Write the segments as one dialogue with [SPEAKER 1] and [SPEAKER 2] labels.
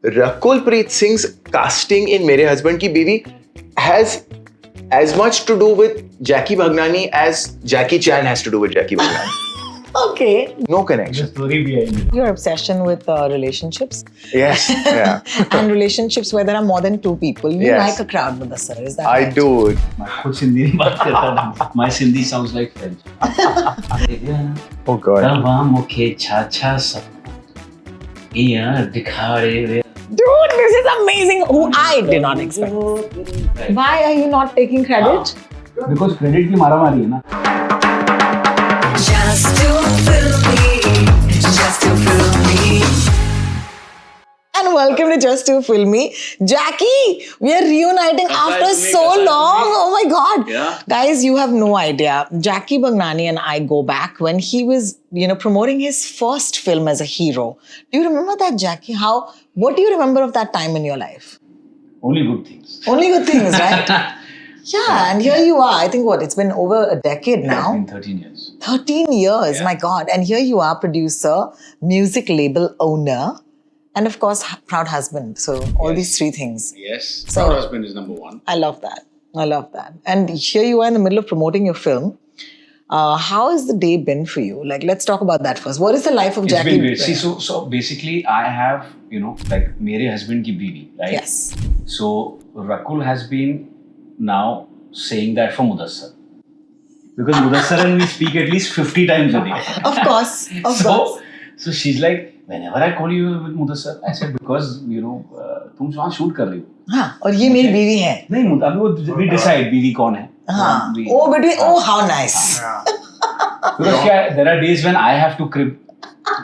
[SPEAKER 1] Rakul Preet Singh's casting in Mere Husband Ki Biwi has as much to do with Jackky Bhagnani as Jackie Chan has to do with Jackky Bhagnani.
[SPEAKER 2] Okay.
[SPEAKER 1] No connection.
[SPEAKER 3] The story behind it.
[SPEAKER 2] Your obsession with relationships.
[SPEAKER 1] Yes, yeah.
[SPEAKER 2] And relationships where there are more than two people. You
[SPEAKER 1] Yes.
[SPEAKER 2] like a crowd, Mudassar, is that
[SPEAKER 1] I
[SPEAKER 2] right?
[SPEAKER 1] do.
[SPEAKER 3] मैं खुद सिंधी नहीं बात करता था. My Sindhi sounds like French.
[SPEAKER 1] Oh God.
[SPEAKER 3] तवा मुखे छा सब यार दिखाड़े वे.
[SPEAKER 2] Dude, this is amazing. Who I did not expect. Why are you not taking credit?
[SPEAKER 3] Because credit की मारामारी है ना.
[SPEAKER 4] Just to fill me, just to fill me.
[SPEAKER 2] And welcome to Just to Film Me. Jackky, we are reuniting after so long. Oh my God.
[SPEAKER 3] Yeah.
[SPEAKER 2] Guys, you have no idea. Jackky Bhagnani and I go back when he was, promoting his first film as a hero. Do you remember that, Jackky? What do you remember of that time in your life?
[SPEAKER 3] Only good things.
[SPEAKER 2] Only good things, right? Yeah, and here you are. I think it's been over a decade
[SPEAKER 3] It's
[SPEAKER 2] now.
[SPEAKER 3] been 13 years.
[SPEAKER 2] 13 years, my God. And here you are, producer, music label owner, and of course, proud husband. So all these three things.
[SPEAKER 3] Yes.
[SPEAKER 2] So-
[SPEAKER 3] Proud husband is number one.
[SPEAKER 2] I love that. I love that. And here you are in the middle of promoting your film. How has the day been for you? Like, let's talk about that first. What is the life of
[SPEAKER 3] It's
[SPEAKER 2] Jackky?
[SPEAKER 3] been great. See, so basically, I have like Mere Husband Ki Biwi, right?
[SPEAKER 2] Yes.
[SPEAKER 3] So Rakul has been now saying that for Mudassar. Because Mudassar and me speak at least 50 times a day.
[SPEAKER 2] Of course. Of course.
[SPEAKER 3] So she's like, whenever I call you with Mudassar, I said, because, तुम वहाँ shoot कर रही हो.
[SPEAKER 2] हाँ, और ये मेरी बीवी है.
[SPEAKER 3] नहीं, अभी वो we decide बीवी कौन है.
[SPEAKER 2] हाँ.
[SPEAKER 3] We-
[SPEAKER 2] Oh, between. Oh, how nice.
[SPEAKER 3] Because there are days when I have to crib.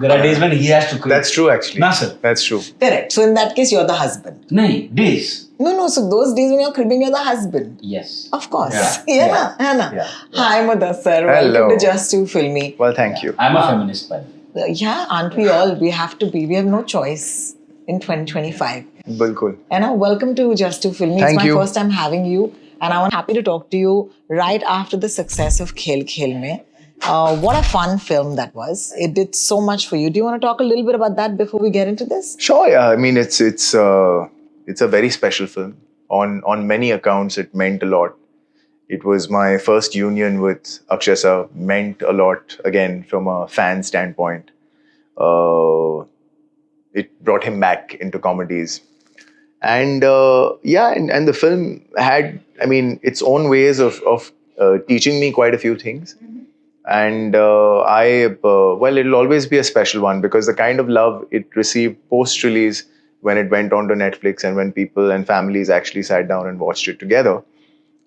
[SPEAKER 3] There are days when he has to crib.
[SPEAKER 1] That's true, actually.
[SPEAKER 3] Na, sir.
[SPEAKER 1] That's true.
[SPEAKER 2] Correct. So in that case, you're the husband.
[SPEAKER 3] नहीं, days.
[SPEAKER 2] No. So those days when you're cribbing, you're the husband.
[SPEAKER 3] Yes.
[SPEAKER 2] Of course.
[SPEAKER 3] Yeah.
[SPEAKER 2] Yeah. Na?
[SPEAKER 3] Yeah.
[SPEAKER 2] Hi, Mudassar.
[SPEAKER 1] Hello.
[SPEAKER 2] Welcome to Just to Film Me.
[SPEAKER 1] Well, thank you.
[SPEAKER 3] I'm a feminist, by the way.
[SPEAKER 2] Yeah, aren't we all? We have to be. We have no choice in 2025.
[SPEAKER 1] Bilkul.
[SPEAKER 2] And welcome to Just to Film Me.
[SPEAKER 1] Thank
[SPEAKER 2] it's my
[SPEAKER 1] you.
[SPEAKER 2] first time having you. And I'm happy to talk to you right after the success of Khel Khel Mein. What a fun film that was. It did so much for you. Do you want to talk a little bit about that before we get into this?
[SPEAKER 1] Sure, yeah. I mean, it's a very special film. On many accounts, it meant a lot. It was my first union with Akshay sir. Meant a lot, again, from a fan standpoint. It brought him back into comedies. And and the film had, its own ways of teaching me quite a few things. And it'll always be a special one because the kind of love it received post-release when it went on to Netflix and when people and families actually sat down and watched it together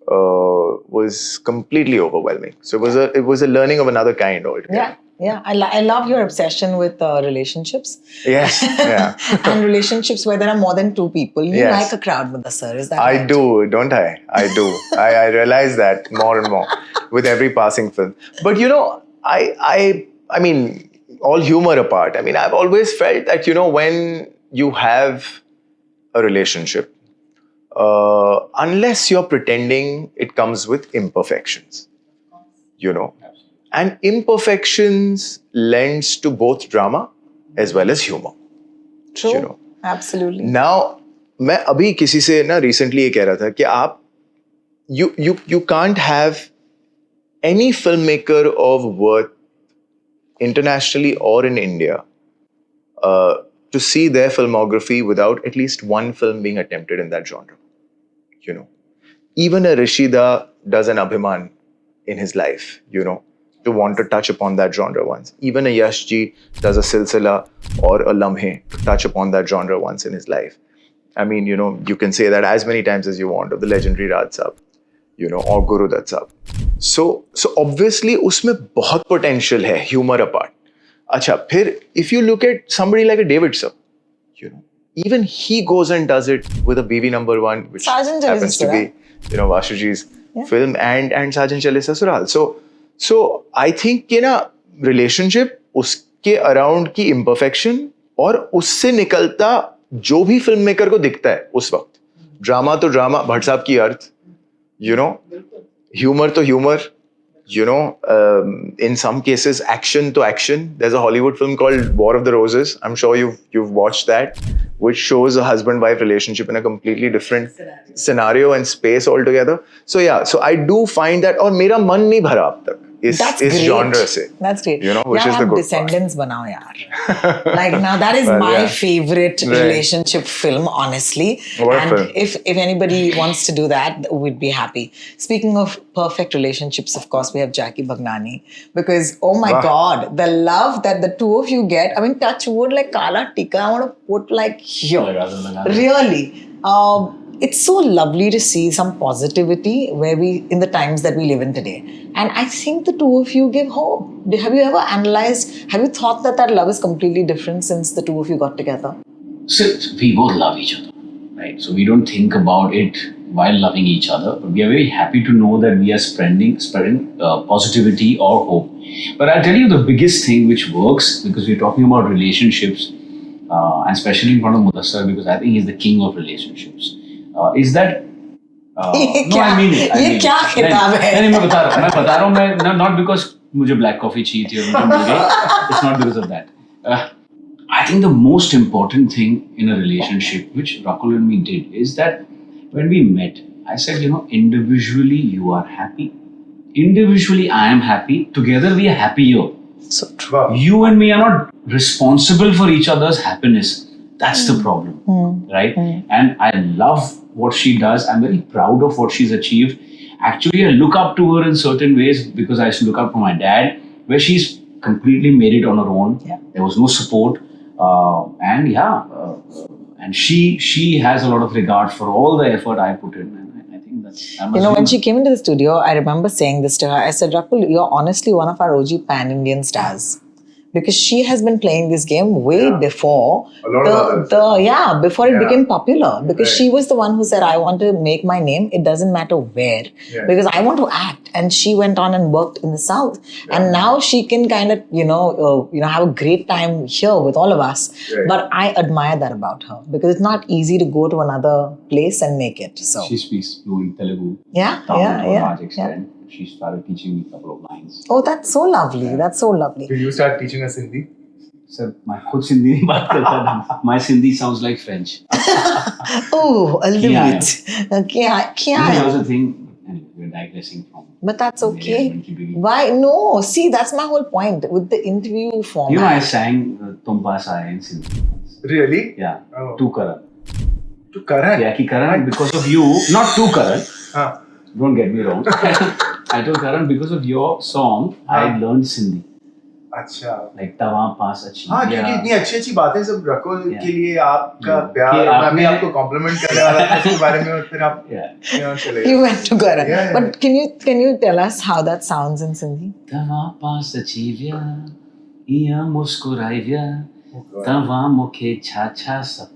[SPEAKER 1] was completely overwhelming. So it was a learning of another kind altogether.
[SPEAKER 2] Yeah. I love your obsession with relationships.
[SPEAKER 1] Yes, yeah.
[SPEAKER 2] And relationships where there are more than two people. You
[SPEAKER 1] Yes.
[SPEAKER 2] like a crowd, Mudassar, is that
[SPEAKER 1] I
[SPEAKER 2] right?
[SPEAKER 1] do, don't I? I do. I realize that more and more with every passing film. But I mean, all humor apart, I've always felt that, when you have a relationship, unless you're pretending, it comes with imperfections, And imperfections lends to both drama as well as humor.
[SPEAKER 2] True. Absolutely.
[SPEAKER 1] Now, मैं अभी किसी से ना recently ये कह रहा था कि आप you can't have any filmmaker of worth internationally or in India to see their filmography without at least one film being attempted in that genre. Even a Rishida does an Abhiman in his life, to want to touch upon that genre once. Even a Yash Ji does a Silsila or a Lamhe to touch upon that genre once in his life. You can say that as many times as you want of the legendary Raj Saab, or Guru Dutt Saab. So obviously, उसमें बहुत potential है, humor apart. अच्छा, फिर if you look at somebody like a David Saab, even he goes and does it with a BV number 1, which
[SPEAKER 2] Sajan Chale
[SPEAKER 1] happens to be, Vashuji's film and Sajan Chale Sasural. So I think relationship उसके around की imperfection और उससे निकलता जो भी filmmaker को दिखता है उस वक्त ड्रामा तो ड्रामा भट्ट साहब की अर्थ humor to humor in some cases action to action. There's a Hollywood film called War of the Roses. I'm sure you've watched that, which shows a husband-wife relationship in a completely different scenario and space altogether. So yeah, so I do find that, और मेरा मन नहीं भरा अब तक इस genre से.
[SPEAKER 2] That's great.
[SPEAKER 1] You know, which
[SPEAKER 2] यार
[SPEAKER 1] is the
[SPEAKER 2] आप
[SPEAKER 1] good
[SPEAKER 2] Descendants बनाओ यार. Like now that is
[SPEAKER 1] Well,
[SPEAKER 2] my
[SPEAKER 1] yeah.
[SPEAKER 2] favorite
[SPEAKER 1] Right.
[SPEAKER 2] relationship film, honestly.
[SPEAKER 1] What a
[SPEAKER 2] And
[SPEAKER 1] film.
[SPEAKER 2] if anybody wants to do that, we'd be happy. Speaking of perfect relationships, of course, we have Jackky Bhagnani, because oh my
[SPEAKER 1] Wow.
[SPEAKER 2] God, the love that the two of you get. I mean, touch wood like Kala Tika. I want to put like here.
[SPEAKER 3] Laga.
[SPEAKER 2] Really. It's so lovely to see some positivity in the times that we live in today. And I think the two of you give hope. Have you ever analyzed, have you thought that love is completely different since the two of you got together?
[SPEAKER 3] So we both love each other, right? So we don't think about it while loving each other, but we are very happy to know that we are spreading positivity or hope. But I'll tell you the biggest thing which works, because we're talking about relationships, and especially in front of Mudassar, because I think he's the king of relationships, is that no, I mean it.
[SPEAKER 2] ये क्या खिताब है?
[SPEAKER 3] नहीं मैं बता रहा हूँ मैं not because मुझे black coffee चाहिए थी और मुझे मिल गई. It's not because of that. I think the most important thing in a relationship, which Rakul and me did, is that when we met, I said, individually you are happy, individually I am happy, together we are happier.
[SPEAKER 2] So true.
[SPEAKER 3] You and me are not responsible for each other's happiness. That's the problem, right? And I love what she does. I'm very proud of what she's achieved. Actually, I look up to her in certain ways because I used to look up to my dad, where she's completely made it on her own.
[SPEAKER 2] Yeah.
[SPEAKER 3] There was no support. And she has a lot of regard for all the effort I put in. And I think that's...
[SPEAKER 2] when she came into the studio, I remember saying this to her. I said, Rakul, you're honestly one of our OG pan-Indian stars. Because she has been playing this game way before before it became popular. Because she was the one who said, I want to make my name. It doesn't matter where. Yeah. Because I want to act. And she went on and worked in the South. Yeah. And now she can kind of, have a great time here with all of us. Right. But I admire that about her. Because it's not easy to go to another place and make it. So
[SPEAKER 3] she speaks fluent Telugu.
[SPEAKER 2] To a large
[SPEAKER 3] extent. She started teaching me a couple of lines.
[SPEAKER 2] Oh, that's so lovely. Yeah. That's so lovely.
[SPEAKER 5] Did you start teaching us Sindhi?
[SPEAKER 3] Sir, my khud Sindhi nahi baat karta tha. My Sindhi sounds like French.
[SPEAKER 2] Oh, a little bit.
[SPEAKER 3] Here's the thing. Anyway, we're digressing from...
[SPEAKER 2] But that's okay. Why? No. See, that's my whole point with the interview format.
[SPEAKER 3] I sang Tum Paas Aaye in Sindhi.
[SPEAKER 5] Really?
[SPEAKER 3] Yeah.
[SPEAKER 5] Oh.
[SPEAKER 3] To Karan.
[SPEAKER 5] To Karan?
[SPEAKER 3] Yeah, ki Karan, because of you. Not to Karan. Don't get me wrong. I told Karan, because of your song, I learned Sindhi.
[SPEAKER 5] अच्छा.
[SPEAKER 3] Like तवा पास अच्छी.
[SPEAKER 5] हाँ, क्योंकि इतनी अच्छी बातें सब रकुल के लिए आपका प्यार, मैं आपको compliment करने वाला था इसके बारे में और फिर आप चले.
[SPEAKER 2] You went to Karan. Yeah. But can you tell us how that sounds in Sindhi?
[SPEAKER 3] तवा पास अच्छी व्या, इया मुस्कुराई व्या, तवा मुखे छा सपना.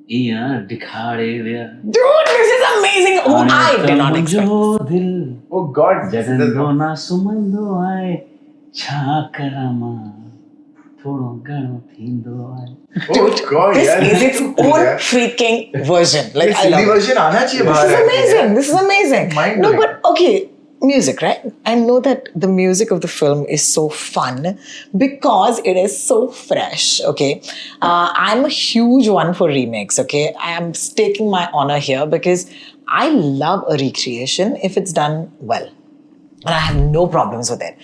[SPEAKER 2] Dude, this is amazing. Oh, I did not expect.
[SPEAKER 5] Oh God.
[SPEAKER 2] Dude, this is its own freaking version. Like, I love
[SPEAKER 5] version आना चाहिए
[SPEAKER 2] बाहर. This is amazing. This is amazing. No, but okay. Music, right? I know that the music of the film is so fun because it is so fresh, okay? I'm a huge one for remakes, okay? I am staking my honor here because I love a recreation if it's done well. And I have no problems with it.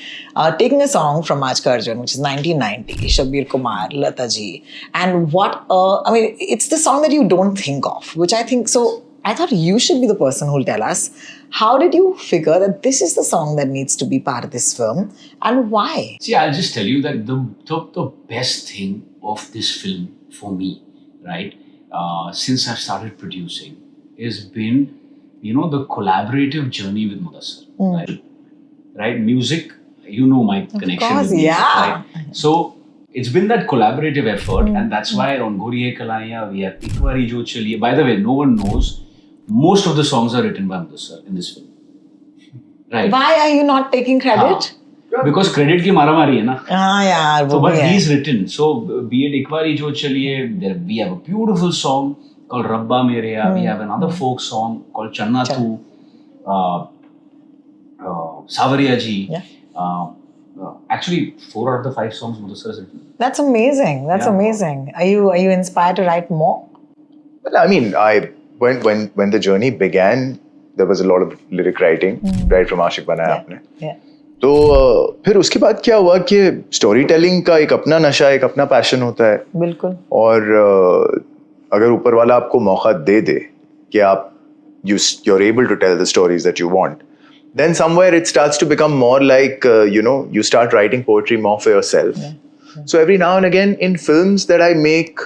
[SPEAKER 2] Taking a song from Arjun, which is 1990, Shabir Kumar, Lata ji, and it's the song that you don't think of, which I think, so I thought you should be the person who'll tell us, how did you figure that this is the song that needs to be part of this film and why?
[SPEAKER 3] See, I'll just tell you that the best thing of this film for me, right, since I've started producing, has been, the collaborative journey with Mudassar, right? Music, my connection with music, right? So, it's been that collaborative effort, and that's why on Goriye Kalaiya, we have Ikwari Jo Chaliye. By the way, no one knows, most of the songs are written by Mudassar in this film. Right?
[SPEAKER 2] Why are you not taking credit?
[SPEAKER 3] Because credit ki maramari hai na.
[SPEAKER 2] Yeah.
[SPEAKER 3] So, but he's written. So, be it Ikwari Jo Chaliye, we have a beautiful song called Rabba Mere. We have another folk song called Channa Tu, Savariya Ji.
[SPEAKER 2] Yeah.
[SPEAKER 3] Actually 4 out of the 5 songs Mudassar has written.
[SPEAKER 2] That's amazing. That's
[SPEAKER 3] Yeah.
[SPEAKER 2] amazing. Are you inspired to write more?
[SPEAKER 1] Well, I mean, when the journey began, there was a lot of lyric writing, right from Aashik Banaya Aapne.
[SPEAKER 2] Yeah.
[SPEAKER 1] तो फिर उसके बाद क्या हुआ कि story telling का एक अपना नशा, एक अपना पैशन होता है.
[SPEAKER 2] बिल्कुल.
[SPEAKER 1] और अगर ऊपर वाला आपको मौका दे दे कि आप you're able to tell the stories that you want, then somewhere it starts to become more like you start writing poetry more for yourself. So every now and again in films that I make,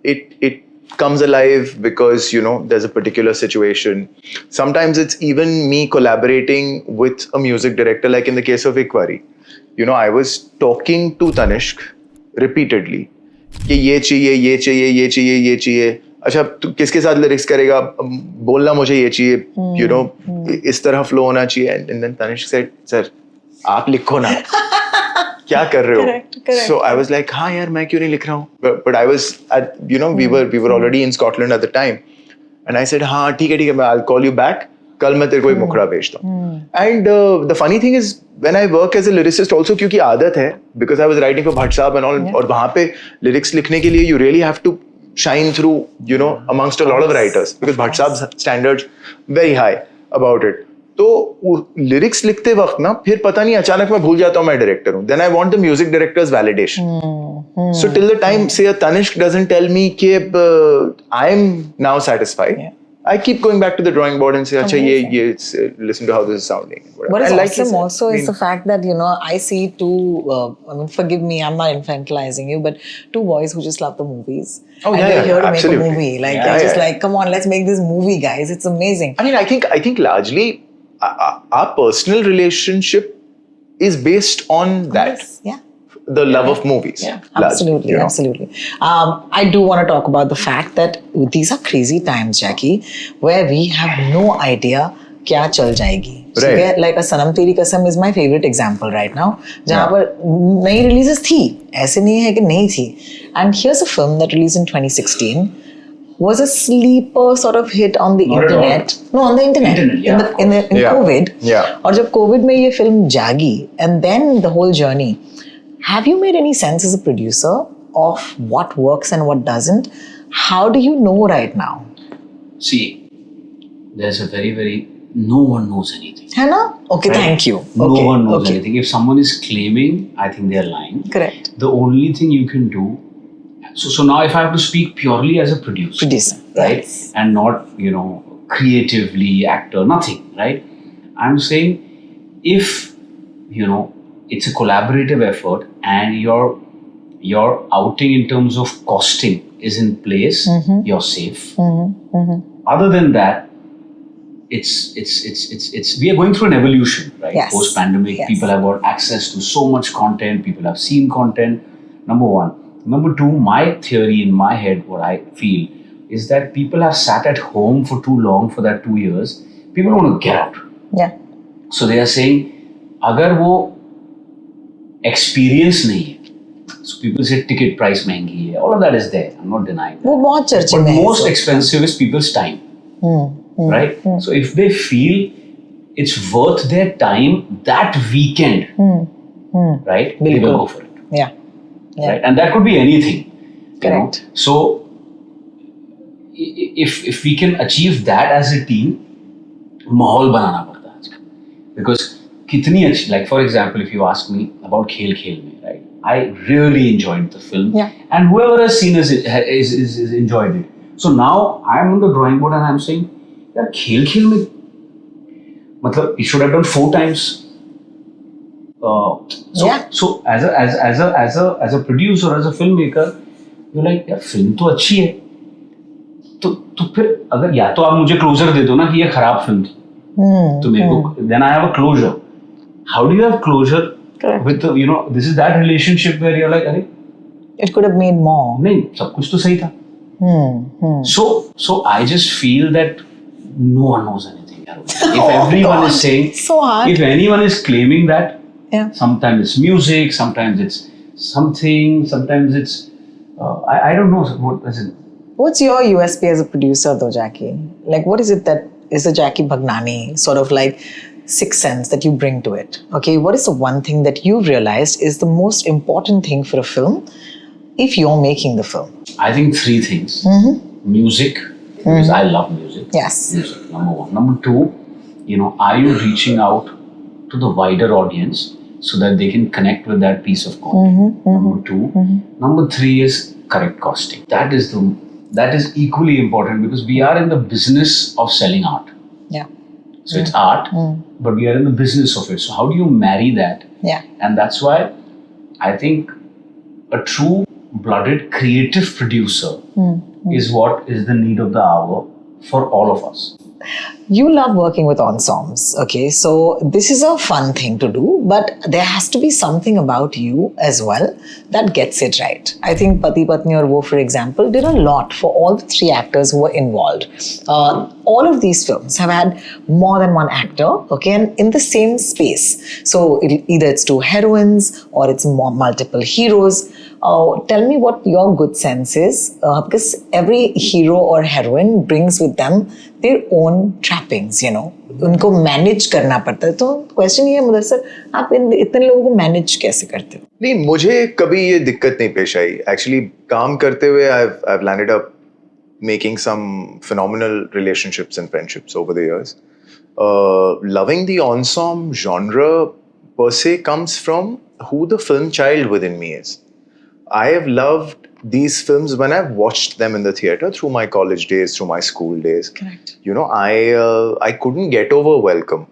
[SPEAKER 1] it comes alive because there's a particular situation. Sometimes it's even me collaborating with a music director, like in the case of Ikwari. I was talking to Tanishq repeatedly कि ये चाहिए, ये चाहिए, ये चाहिए, ये चाहिए. अच्छा, तू किसके साथ लिरिक्स करेगा? बोलना मुझे ये चाहिए, इस तरह फ्लो होना चाहिए. And then Tanishq said, sir आप लिखो ना. क्या कर रहे हो?
[SPEAKER 2] Correct.
[SPEAKER 1] So I was like, हाँ यार, मैं क्यों नहीं लिख रहा हूँ? But I was at, we were already in Scotland at the time, and I said, हाँ ठीक है, मैं I'll call you back. कल मैं तेरे को एक मुखड़ा भेजता हूँ. And the funny thing is, when I work as a lyricist also, क्योंकि आदत है, because I was writing for Bhatt Saab and all, और वहाँ पे lyrics लिखने के लिए you really have to shine through, amongst a lot of writers, because Bhatt Saab's standards very high about it. तो लिरिक्स लिखते वक्त ना फिर पता नहीं अचानक मैं भूल जाता हूँ मैं डायरेक्टर हूँ. Then I want the music director's validation. So till the time, say, a Tanishq doesn't tell me कि I am now satisfied. I keep going back to the drawing board and say, "Acha, listen to how this is sounding."
[SPEAKER 2] What is
[SPEAKER 1] And like
[SPEAKER 2] awesome
[SPEAKER 1] you said,
[SPEAKER 2] also is the fact that, I see two, forgive me, I'm not infantilizing you, but two boys who just love the movies.
[SPEAKER 1] Oh,
[SPEAKER 2] and
[SPEAKER 1] yeah,
[SPEAKER 2] they're
[SPEAKER 1] yeah,
[SPEAKER 2] here to
[SPEAKER 1] absolutely.
[SPEAKER 2] make a movie. Like,
[SPEAKER 1] Yeah,
[SPEAKER 2] they're just
[SPEAKER 1] yeah.
[SPEAKER 2] like, come on, let's make this movie, guys. It's amazing.
[SPEAKER 1] I mean, I think largely our personal relationship is based on that.
[SPEAKER 2] Yes, yeah.
[SPEAKER 1] The love of movies.
[SPEAKER 2] Yeah,
[SPEAKER 1] largely,
[SPEAKER 2] absolutely, absolutely. I do want to talk about the fact that these are crazy times, Jacky, where we have no idea क्या चल जाएगी. So
[SPEAKER 1] Right.
[SPEAKER 2] like a Sanam Teri Kasam is my favorite example right now. जहाँ पर नई releases थी, ऐसे नहीं है कि नहीं थी. And here's a film that released in 2016. Was a sleeper sort of hit on the
[SPEAKER 3] Not at
[SPEAKER 2] internet.
[SPEAKER 3] all.
[SPEAKER 2] No, on the internet.
[SPEAKER 3] Yeah,
[SPEAKER 2] in
[SPEAKER 1] Yeah.
[SPEAKER 2] COVID.
[SPEAKER 1] Yeah.
[SPEAKER 2] और जब COVID में ये film जागी, and then the whole journey. Have you made any sense as a producer of what works and what doesn't? How do you know right now?
[SPEAKER 3] See, there's a very no one knows anything.
[SPEAKER 2] है ना? Okay,
[SPEAKER 3] Right?
[SPEAKER 2] thank you.
[SPEAKER 3] No
[SPEAKER 2] Okay,
[SPEAKER 3] one knows
[SPEAKER 2] okay.
[SPEAKER 3] anything. If someone is claiming, I think they're lying.
[SPEAKER 2] Correct.
[SPEAKER 3] The only thing you can do. So now, if I have to speak purely as a producer, right,
[SPEAKER 2] Yes.
[SPEAKER 3] and not creatively actor, nothing, right? I'm saying if it's a collaborative effort and your outing in terms of costing is in place, you're safe. Other than that, it's we are going through an evolution, right?
[SPEAKER 2] Yes.
[SPEAKER 3] Post pandemic,
[SPEAKER 2] Yes.
[SPEAKER 3] people have got access to so much content. People have seen content. Number one. Number two, my theory in my head, what I feel is that people have sat at home for too long, for that 2 years. People want to get out.
[SPEAKER 2] Yeah.
[SPEAKER 3] So they are saying, अगर वो experience नहीं है, so people say ticket price महंगी है, all of that is there. I'm not denying that.
[SPEAKER 2] वो बहुत चर्चे
[SPEAKER 3] But
[SPEAKER 2] में है.
[SPEAKER 3] most expensive is people's time, right? So if they feel it's worth their time that weekend, right, they will go for it.
[SPEAKER 2] Yeah. Yeah.
[SPEAKER 3] Right? And that could be anything.
[SPEAKER 2] Correct.
[SPEAKER 3] So if we can achieve that as a team, माहौल बनाना पड़ता है आजकल. Because कितनी अच्छी, like for example, if you ask me about Khel Khel Mein, right? I really enjoyed the film,
[SPEAKER 2] Yeah.
[SPEAKER 3] and whoever has seen it is enjoyed it. So now I'm on the drawing board and I'm saying, यार Khel Khel Mein, मतलब you should have done 4 times. So as a producer, as a filmmaker, you're like, यार film तो अच्छी है, तो फिर अगर या तो आप मुझे क्लोजर दे दो ना कि ये खराब फिल्म थी, तो मेरे को then I have a closure. How do you have closure with the, this is that relationship where you're like, अरे
[SPEAKER 2] It could have made more.
[SPEAKER 3] नहीं, सब कुछ तो सही था. So I just feel that no one knows anything. If everyone is saying,
[SPEAKER 2] So hard.
[SPEAKER 3] if anyone is claiming that,
[SPEAKER 2] Yeah.
[SPEAKER 3] sometimes it's music, sometimes it's something, sometimes it's I don't know what is it.
[SPEAKER 2] What's your USP as a producer though, Jacky? Like, what is it that is the Jackky Bhagnani sort of like sixth sense that you bring to it? Okay, what is the one thing that you've realized is the most important thing for a film if you're making the film?
[SPEAKER 3] I think three things. Music, because I love music.
[SPEAKER 2] Yes.
[SPEAKER 3] Music, number one. Number two, are you reaching out to the wider audience so that they can connect with that piece of content? Number two. Number three is correct costing. That is equally important because we are in the business of selling art.
[SPEAKER 2] Yeah.
[SPEAKER 3] So it's art, but we are in the business of it. So how do you marry that?
[SPEAKER 2] Yeah.
[SPEAKER 3] And that's why I think a true-blooded creative producer is what is the need of the hour for all of us.
[SPEAKER 2] You love working with ensembles, okay? So this is a fun thing to do, but there has to be something about you as well that gets it right. I think Pati Patni or Wo, for example, did a lot for all the three actors who were involved. All of these films have had more than one actor, okay, and in the same space. So either it's two heroines or it's multiple heroes. Tell me what your good sense is, because every hero or heroine brings with them their own trappings, उनको manage करना पड़ता है. तो question ये है मुदस्सर, आप इतने लोगों को manage कैसे करते हो?
[SPEAKER 1] नहीं, मुझे कभी ये दिक्कत नहीं पेश आई. Actually, काम करते हुए I've landed up making some phenomenal relationships and friendships over the years. Loving the ensemble genre per se comes from who the film child within me is. I have loved these films when I've watched them in the theatre through my college days, through my school days.
[SPEAKER 2] Correct.
[SPEAKER 1] I couldn't get over Welcome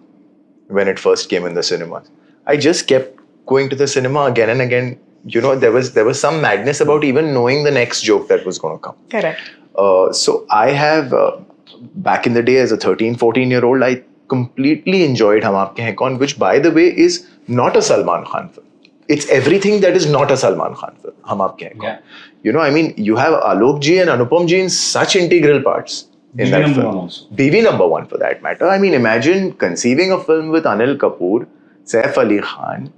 [SPEAKER 1] when it first came in the cinemas. I just kept going to the cinema again and again. There was some madness about even knowing the next joke that was going to come.
[SPEAKER 2] Correct.
[SPEAKER 1] So I have, back in the day as a 13, 14-year-old, I completely enjoyed Hum Aapke Hain Kaun, which by the way is not a Salman Khan film. It's everything that is not a Salman Khan film. Hum Aapke Hain Kaun.
[SPEAKER 3] Yeah.
[SPEAKER 1] You have Alok ji and Anupam ji in such integral parts in that film. BV number one for that matter. Imagine conceiving a film with Anil Kapoor, Saif Ali Khan,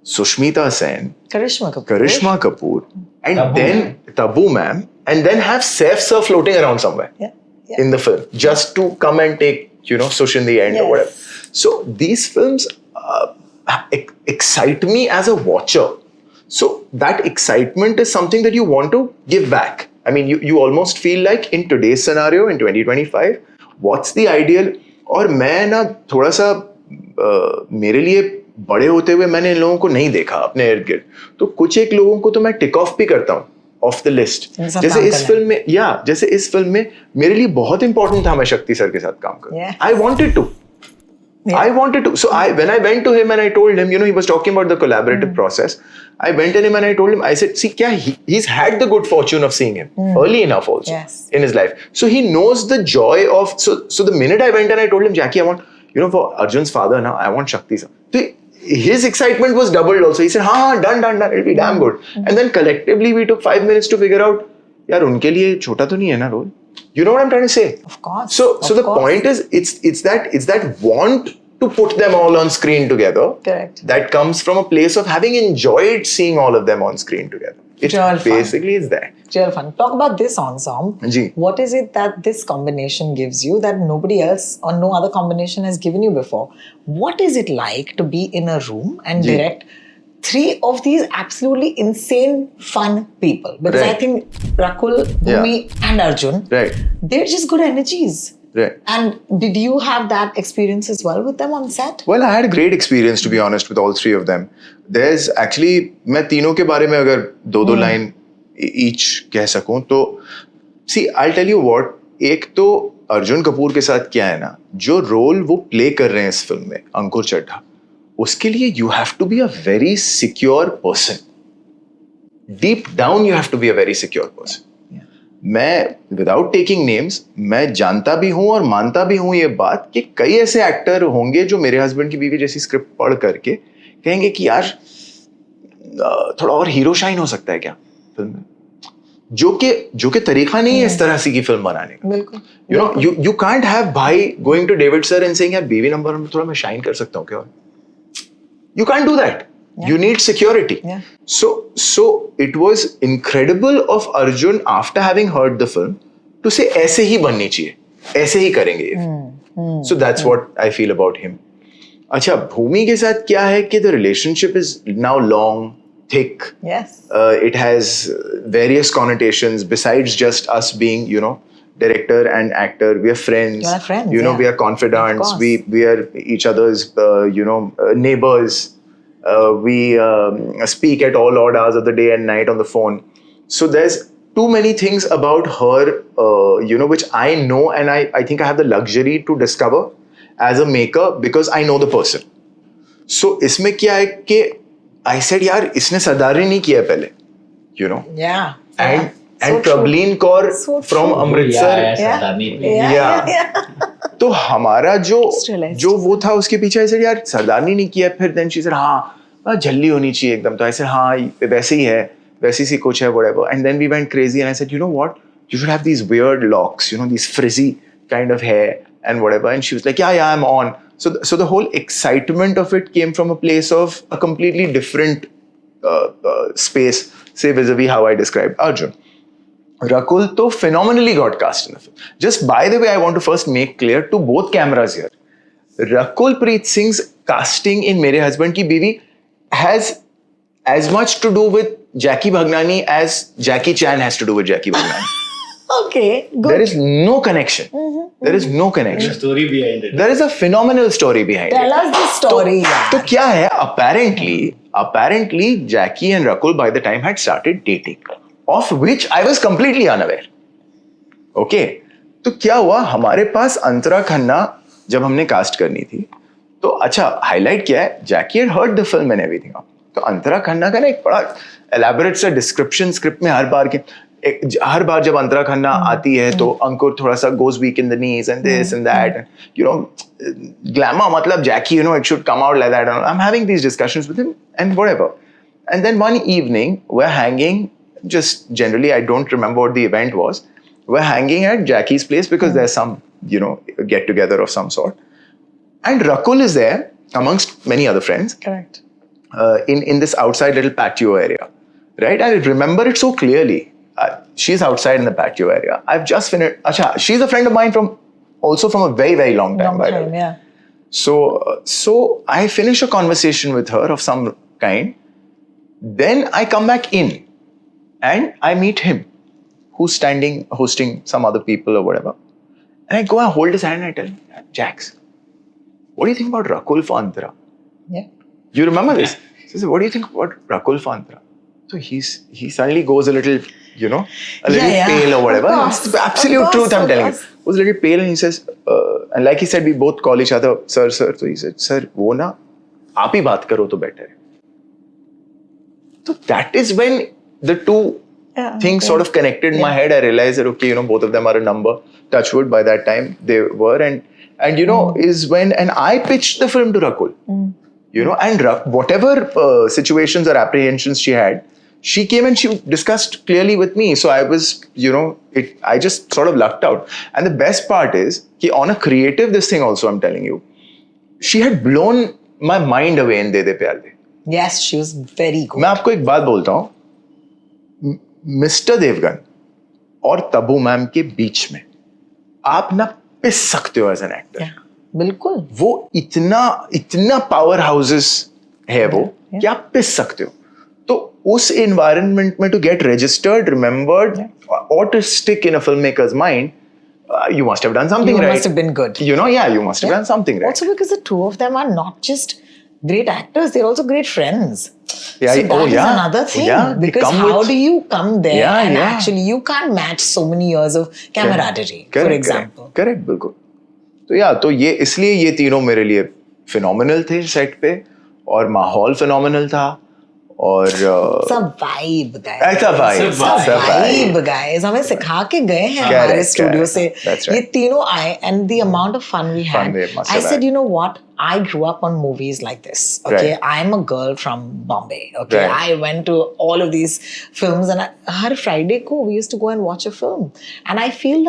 [SPEAKER 1] Sushmita Sen, Karishma Kapoor, and then Tabu ma'am, and then have Saif sir floating around somewhere in the film just to come and take, Sush in the end or whatever. So these films excite me as a watcher. So that excitement is something that you want to give back. You almost feel like in today's scenario, in 2025, what's the ideal? और मैं ना थोड़ा सा मेरे लिए बड़े होते हुए मैंने इन लोगों को नहीं देखा अपने इर्द गिर्द, तो कुछ एक लोगों को तो मैं टिक ऑफ भी करता हूँ ऑफ द लिस्ट. जैसे इस फिल्म में मेरे लिए बहुत इंपॉर्टेंट था मैं शक्ति सर के साथ काम करूँ. I wanted to. So when I went to him and I told him, he was talking about the collaborative process. I went to him and I told him, I said, see, he's had the good fortune of seeing him early enough also in his life. So he knows the joy of, so the minute I went and I told him, Jackky, I want, for Arjun's father now, I want Shakti sir. So his excitement was doubled also. He said, done, it'll be damn good. And then collectively we took 5 minutes to figure out, yaar, unke liye chota to nahi hai na role. You know what I'm trying to say?
[SPEAKER 2] Of course.
[SPEAKER 1] So the point is, it's that want to put them all on screen together.
[SPEAKER 2] Correct.
[SPEAKER 1] That comes from a place of having enjoyed seeing all of them on screen together. It basically is that.
[SPEAKER 2] Real fun. Talk about this ensemble.
[SPEAKER 1] Ji.
[SPEAKER 2] What is it that this combination gives you that nobody else or no other combination has given you before? What is it like to be in a room and direct three of these absolutely insane, fun people? Because I think Rakul, Bhumi and Arjun, they're just good energies.
[SPEAKER 1] Right.
[SPEAKER 2] And did you have that experience as well with them on set?
[SPEAKER 1] Well, I had a great experience, to be honest, with all three of them. There's actually, मैं तीनों के बारे में अगर दो line each कह सकूं तो, see, I'll tell you what, एक तो अर्जुन कपूर के साथ क्या है ना, जो रोल वो प्ले कर रहे हैं इस फिल्म में, अंकुर चड्ढा, उसके लिए you have to be a very secure person. Deep down you have to be a very secure person. मैं विदाउट टेकिंग नेम्स, मैं जानता भी हूं और मानता भी हूं ये बात कि कई ऐसे एक्टर होंगे जो मेरे हस्बैंड की बीवी जैसी स्क्रिप्ट पढ़ करके कहेंगे कि यार थोड़ा और हीरो शाइन हो सकता है क्या फिल्म में, जो कि तरीका नहीं है इस तरह से की फिल्म बनाने का. बिल्कुल. यू कांट हैव भाई going to David sir and saying यार बीवी नंबर में थोड़ा मैं शाइन कर सकता हूं क्या. You can't do that. You need security. So it was incredible of Arjun after having heard the film to say ऐसे ही बननी चाहिए, ऐसे ही करेंगे ये. So that's what I feel about him. अच्छा भूमि के साथ क्या है कि the relationship is now long, thick.
[SPEAKER 2] Yes.
[SPEAKER 1] It has various connotations besides just us being, director and actor. We are friends.
[SPEAKER 2] You are friends,
[SPEAKER 1] We are
[SPEAKER 2] Of
[SPEAKER 1] confidants.
[SPEAKER 2] course.
[SPEAKER 1] We are each other's, neighbors. We speak at all odd hours of the day and night on the phone. So there's too many things about her, which I know, and I think I have the luxury to discover as a maker because I know the person. So इसमें क्या है कि I said यार इसने सरदारी नहीं किया पहले,
[SPEAKER 2] Yeah.
[SPEAKER 1] and Prableen Kaur
[SPEAKER 2] So
[SPEAKER 1] from
[SPEAKER 2] true.
[SPEAKER 1] Amritsar.
[SPEAKER 2] Yeah.
[SPEAKER 1] तो हमारा
[SPEAKER 2] realized.
[SPEAKER 1] जो वो था उसके पीछे ऐसे यार सरदारनी नहीं किया, फिर देन शी सेड हाँ झल्ली होनी चाहिए एकदम, तो ऐसे हाँ वैसे ही है, वैसी सी कुछ है whatever, and then we went crazy and I said, you know what, you should have these weird locks, these frizzy kind of hair and whatever, and she was like yeah I'm on. So the whole excitement of it came from a place of a completely different space, say vis-a-vis how I described Arjun. Rakul to phenomenally got cast in the film. Just by the way, I want to first make clear to both cameras here, Rakul Preet Singh's casting in Mere Husband Ki Biwi has as much to do with Jackky Bhagnani as Jackie Chan has to do with Jackky Bhagnani.
[SPEAKER 2] Okay, good.
[SPEAKER 1] There is no connection. There is no connection.
[SPEAKER 5] story behind it.
[SPEAKER 1] There is a phenomenal story behind
[SPEAKER 2] Tell
[SPEAKER 1] it.
[SPEAKER 2] us the story.
[SPEAKER 1] तो क्या है? Apparently, Jackky and Rakul by the time had started dating, of which I was completely unaware. Okay, तो क्या हुआ? हमारे पास अंतरा खन्ना जब हमने cast करनी थी, तो अच्छा हाईलाइट क्या है? Jackky had heard the film and everything. तो अंतरा खन्ना का ना एक बड़ा elaborate सा description स्क्रिप्ट में हर बार जब अंतरा खन्ना आती है तो अंकुर थोड़ा सा goes weak in the knees and this and that, glamour मतलब Jackky, it should come out like that. And I'm having these discussions with him and whatever. And then one evening we're hanging, just generally I don't remember what the event was. We're hanging at Jacky's place because there's some, get together of some sort. And Rakul is there amongst many other friends.
[SPEAKER 2] Correct.
[SPEAKER 1] In this outside little patio area, right? I remember it so clearly. She's outside in the patio area. I've just finished. Acha, she's a friend of mine from a very, very long time. By the way.
[SPEAKER 2] Yeah.
[SPEAKER 1] So I finish a conversation with her of some kind. Then I come back in and I meet him, who's standing hosting some other people or whatever. And I go and hold his hand and I tell him, Jax, what do you think about Rakul for Antara?
[SPEAKER 2] Yeah.
[SPEAKER 1] You remember this? So I said, what do you think about Rakul for Antara? So he suddenly goes a little, pale or whatever. It's the absolute truth, I'm telling you. He was a little pale and he says, and like he said, we both call each other sir. So he said, sir, wo na, aap hi baat karo to better hai. So that is when the two things sort of connected in my head. I realized that, okay, both of them are a number. Touchwood, by that time they were. And is when, and I pitched the film to Rakul. And whatever situations or apprehensions she had, she came and she discussed clearly with me. So I was, I just sort of lucked out. And the best part is, on a creative, this thing also, I'm telling you, she had blown my mind away in De De Pyar De.
[SPEAKER 2] Yes, she was very good.
[SPEAKER 1] मैं आपको एक बात बोलता हूँ, mister Devgan और Tabu ma'am के बीच में आप ना पिस सकते हो एज एन एक्टर.
[SPEAKER 2] बिल्कुल.
[SPEAKER 1] वो इतना पावर हाउसेस है वो कि आप पिस सकते हो. तो उस एनवायरनमेंट में टू गेट रजिस्टर्ड, रिमेंबर्ड, और to stick in a film makers mind, you must have done something right.
[SPEAKER 2] You must have been good.
[SPEAKER 1] You must have done something right.
[SPEAKER 2] Also because the two of them are not just great actors, they're also great friends.
[SPEAKER 1] Yeah,
[SPEAKER 2] so that is another thing. Because how do you come there and actually you can't match so many years of camaraderie, for example.
[SPEAKER 1] Correct, बिल्कुल. तो ये इसलिए ये तीनों मेरे लिए phenomenal थे set पे, और माहौल phenomenal था, और
[SPEAKER 2] सब vibe guys.
[SPEAKER 1] ऐसा vibe
[SPEAKER 2] guys. हमें सिखा के गए हैं हमारे स्टूडियो से. ये तीनों आए and the amount of fun we had. I said, you know what? I grew up on movies like this. Okay, I'm a girl from Bombay. Okay, I went to all of these films, and har Friday ko we used to go and watch a film. And I feel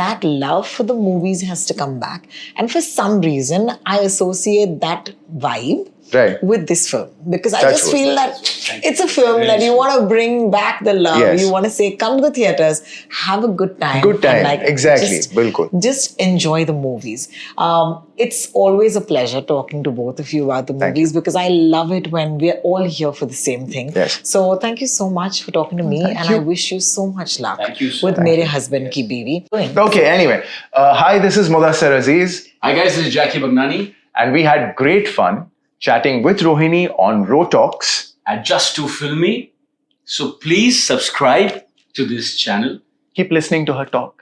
[SPEAKER 2] that love for the movies has to come back. And for some reason, I associate that vibe
[SPEAKER 1] Right.
[SPEAKER 2] with this film, because I
[SPEAKER 1] Touch
[SPEAKER 2] just
[SPEAKER 1] wood.
[SPEAKER 2] feel that it's a film that you want to bring back the love.
[SPEAKER 1] Yes.
[SPEAKER 2] You want to say, come to the theaters, have a good time.
[SPEAKER 1] Good time.
[SPEAKER 2] and,
[SPEAKER 1] Exactly.
[SPEAKER 2] Just,
[SPEAKER 1] Bilkul.
[SPEAKER 2] just enjoy the movies. It's always a pleasure talking to both of you about the
[SPEAKER 1] Thank
[SPEAKER 2] movies, because I love it when we're all here for the same thing.
[SPEAKER 1] Yes.
[SPEAKER 2] So thank you so much for talking to me,
[SPEAKER 1] Thank
[SPEAKER 2] and
[SPEAKER 1] you.
[SPEAKER 2] I wish you so much luck
[SPEAKER 3] Thank you so
[SPEAKER 2] with
[SPEAKER 3] much.
[SPEAKER 2] Mere Husband Ki Biwi.
[SPEAKER 1] Okay, anyway. Hi, this is Mudassar Aziz.
[SPEAKER 3] Hi guys, this is Jackky Bhagnani
[SPEAKER 1] And we had great fun chatting with Rohini on Ro Talks.
[SPEAKER 3] at Just Too Filmy. So please subscribe to this channel.
[SPEAKER 1] Keep listening to her talk.